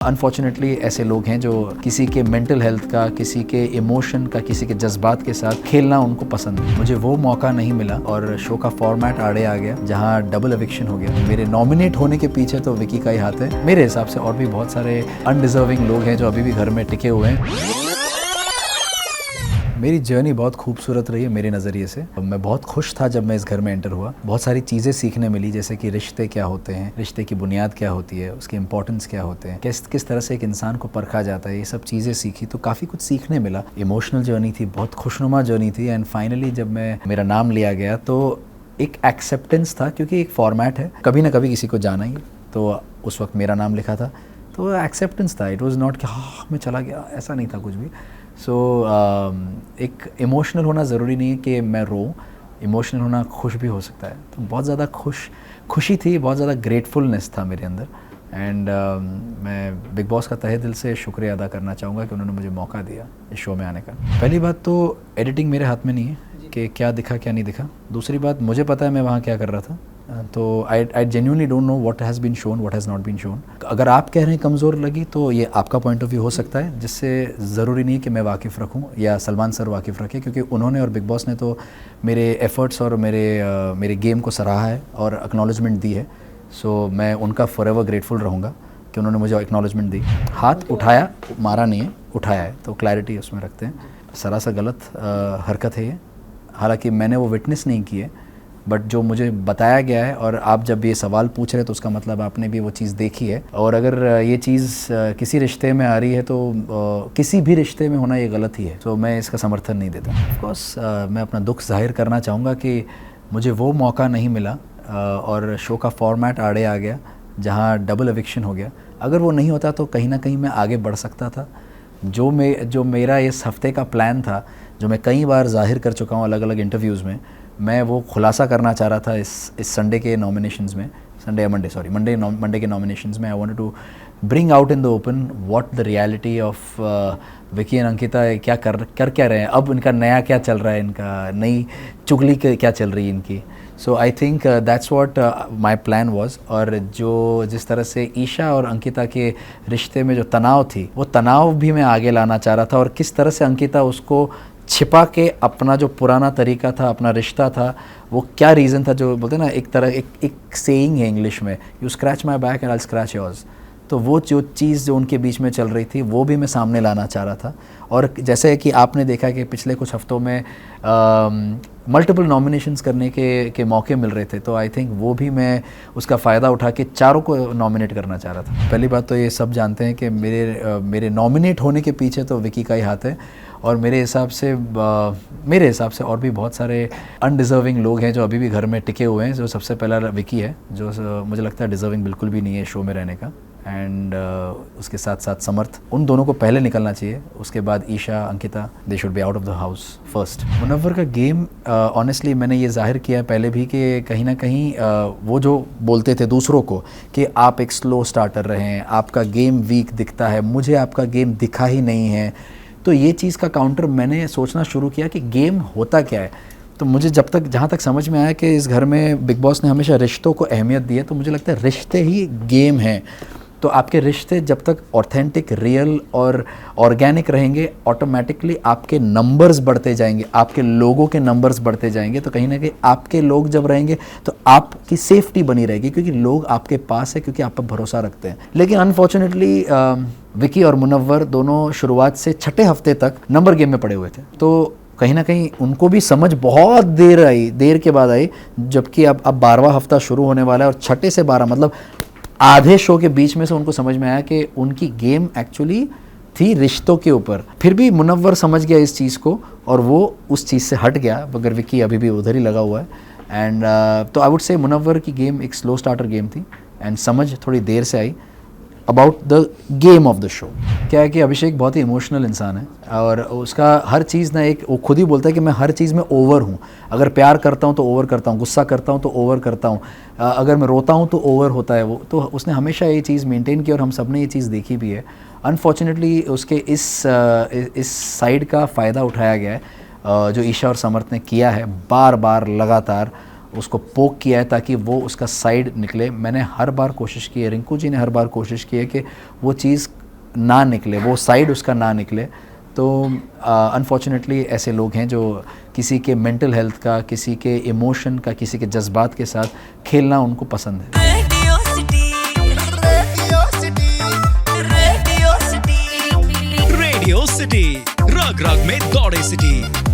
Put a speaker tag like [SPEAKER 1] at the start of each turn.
[SPEAKER 1] Unfortunately ऐसे लोग हैं जो किसी के मेंटल हेल्थ का, किसी के इमोशन का, किसी के जज्बात के साथ खेलना उनको पसंद है। मुझे वो मौका नहीं मिला और शो का फॉर्मेट आड़े आ गया जहां डबल एविक्शन हो गया। मेरे नॉमिनेट होने के पीछे तो विकी का ही हाथ है। मेरे हिसाब से और भी बहुत सारे अनडिजर्विंग लोग हैं जो अभी भी घर में टिके हुए हैं। मेरी जर्नी बहुत खूबसूरत रही है मेरे नज़रिए से। मैं बहुत खुश था जब मैं इस घर में एंटर हुआ। बहुत सारी चीज़ें सीखने मिली, जैसे कि रिश्ते क्या होते हैं, रिश्ते की बुनियाद क्या होती है, उसके इंपॉर्टेंस क्या होते हैं, किस तरह से एक इंसान को परखा जाता है। ये सब चीज़ें सीखी तो काफ़ी कुछ सीखने मिला। इमोशनल जर्नी थी, बहुत खुशनुमा जर्नी थी। एंड फाइनली जब मेरा नाम लिया गया तो एक एक्सेप्टेंस था, क्योंकि एक फॉर्मेट है, कभी ना कभी किसी को जाना ही। तो उस वक्त मेरा नाम लिखा था तो एक्सेप्टेंस था। इट वाज नॉट कि हाँ मैं चला गया, ऐसा नहीं था कुछ भी। सो एक इमोशनल होना ज़रूरी नहीं है कि मैं रोऊं, इमोशनल होना खुश भी हो सकता है। तो बहुत ज़्यादा खुशी थी, बहुत ज़्यादा ग्रेटफुलनेस था मेरे अंदर। एंड मैं बिग बॉस का तहे दिल से शुक्रिया अदा करना चाहूँगा कि उन्होंने मुझे मौका दिया इस शो में आने का। पहली बात तो एडिटिंग मेरे हाथ में नहीं है कि क्या दिखा क्या नहीं दिखा। दूसरी बात, मुझे पता है मैं वहाँ क्या कर रहा था। तो I genuinely don't know what has been shown, what has not been shown. अगर आप कह रहे हैं कमज़ोर लगी तो ये आपका पॉइंट ऑफ व्यू हो सकता है, जिससे ज़रूरी नहीं है कि मैं वाकिफ़ रखूं या सलमान सर वाकिफ़ रखें, क्योंकि उन्होंने और बिग बॉस ने तो मेरे एफ़र्ट्स और मेरे गेम को सराहा है और एक्नॉलेजमेंट दी है। सो मैं उनका फॉरएवर ग्रेटफुल रहूँगा कि उन्होंने मुझे एक्नॉलेजमेंट दी। हाथ उठाया, मारा नहीं है, उठाया है, तो क्लैरिटी उसमें रखते हैं। सरासर गलत हरकत है ये। हालांकि मैंने वो विटनेस नहीं की है, बट जो मुझे बताया गया है, और आप जब ये सवाल पूछ रहे हैं तो उसका मतलब आपने भी वो चीज़ देखी है। और अगर ये चीज़ किसी रिश्ते में आ रही है तो किसी भी रिश्ते में होना ये गलत ही है। तो मैं इसका समर्थन नहीं देता। ऑफकोर्स मैं अपना दुख जाहिर करना चाहूँगा कि मुझे वो मौका नहीं मिला और शो का फॉर्मेट आड़े आ गया जहाँ डबल एविक्शन हो गया। अगर वो नहीं होता तो कहीं ना कहीं मैं आगे बढ़ सकता था। जो मेरा इस हफ्ते का प्लान था, जो मैं कई बार जाहिर कर चुका हूँ अलग अलग इंटरव्यूज़ में, मैं वो खुलासा करना चाह रहा था इस संडे के नॉमिनेशंस में, मंडे के नॉमिनेशंस में। I wanted to bring out in the open what the reality of Vicky and Ankita क्या कर क्या रहे हैं, अब इनका नया क्या चल रहा है, इनका नई चुगली क्या चल रही है इनकी। So I think that's what my plan was. और जिस तरह से ईशा और अंकिता के रिश्ते में जो तनाव थी, वो तनाव भी मैं आगे लाना चाह रहा था। और किस तरह से अंकिता उसको छिपा के अपना जो पुराना तरीका था, अपना रिश्ता था, वो क्या रीज़न था, जो बोलते हैं ना एक सेइंग है इंग्लिश में, you scratch my back and I scratch yours. तो वो जो चीज़ जो उनके बीच में चल रही थी वो भी मैं सामने लाना चाह रहा था। और जैसे कि आपने देखा कि पिछले कुछ हफ्तों में मल्टीपल नॉमिनेशंस करने के मौके मिल रहे थे, तो आई थिंक वो भी मैं उसका फ़ायदा उठा के चारों को नॉमिनेट करना चाह रहा था। पहली बात तो ये सब जानते हैं कि मेरे नॉमिनेट होने के पीछे तो विकी का ही हाथ है। और मेरे हिसाब से और भी बहुत सारे अनडिज़र्विंग लोग हैं जो अभी भी घर में टिके हुए हैं। जो सबसे पहला विकी है, जो मुझे लगता है डिज़र्विंग बिल्कुल भी नहीं है शो में रहने का। एंड उसके साथ साथ समर्थ, उन दोनों को पहले निकलना चाहिए। उसके बाद Isha, Ankita, they should be out of the house first. Munawar का गेम ऑनेस्टली मैंने ये जाहिर किया पहले भी कि कहीं ना कहीं वो जो बोलते थे दूसरों को कि आप एक स्लो स्टार्टर रहे हैं, आपका गेम वीक दिखता है, मुझे आपका गेम दिखा ही नहीं है। तो ये चीज़ का काउंटर मैंने सोचना शुरू किया कि गेम होता क्या है। तो मुझे जहाँ तक समझ में आया कि इस घर में बिग बॉस ने हमेशा रिश्तों को अहमियत दी है, तो मुझे लगता है रिश्ते ही गेम हैं। तो आपके रिश्ते जब तक ऑथेंटिक, रियल और ऑर्गेनिक रहेंगे, ऑटोमेटिकली आपके नंबर्स बढ़ते जाएंगे, आपके लोगों के नंबर्स बढ़ते जाएंगे। तो कहीं ना कहीं आपके लोग जब रहेंगे तो आपकी सेफ्टी बनी रहेगी, क्योंकि लोग आपके पास है, क्योंकि आप पर भरोसा रखते हैं। लेकिन अनफॉर्चुनेटली विकी और मुनव्वर दोनों शुरुआत से छठे हफ्ते तक नंबर गेम में पड़े हुए थे। तो कहीं ना कहीं उनको भी समझ बहुत देर के बाद आई, जबकि अब 12वां हफ्ता शुरू होने वाला है और छठे से 12 मतलब आधे शो के बीच में से उनको समझ में आया कि उनकी गेम एक्चुअली थी रिश्तों के ऊपर। फिर भी मुनव्वर समझ गया इस चीज़ को और वो उस चीज़ से हट गया, मगर विकी अभी भी उधर ही लगा हुआ है। एंड तो आई वुड से मुनव्वर की गेम एक स्लो स्टार्टर गेम थी एंड समझ थोड़ी देर से आई about the game of the show. क्या है कि अभिषेक बहुत ही इमोशनल इंसान है और उसका हर चीज़ ना, वो खुद ही बोलता है कि मैं हर चीज़ में ओवर हूँ। अगर प्यार करता हूँ तो ओवर करता हूँ, गुस्सा करता हूँ तो ओवर करता हूँ, अगर मैं रोता हूँ तो ओवर होता है वो। तो उसने हमेशा ये चीज़ मेंटेन की और हम सब ने ये चीज़ देखी भी है। अनफॉर्चुनेटली उसके इस साइड का फ़ायदा उठाया गया है जो ईशा और समर्थ ने किया है बार बार लगातार। उसको पोक किया है ताकि वो उसका साइड निकले। मैंने हर बार कोशिश की है, रिंकू जी ने हर बार कोशिश की है कि वो चीज़ ना निकले, वो साइड उसका ना निकले। तो अनफॉर्चुनेटली ऐसे लोग हैं जो किसी के मेंटल हेल्थ का, किसी के इमोशन का, किसी के जज्बात के साथ खेलना उनको पसंद है।
[SPEAKER 2] रेडियो सिटी रग रग में दौड़े सिटी।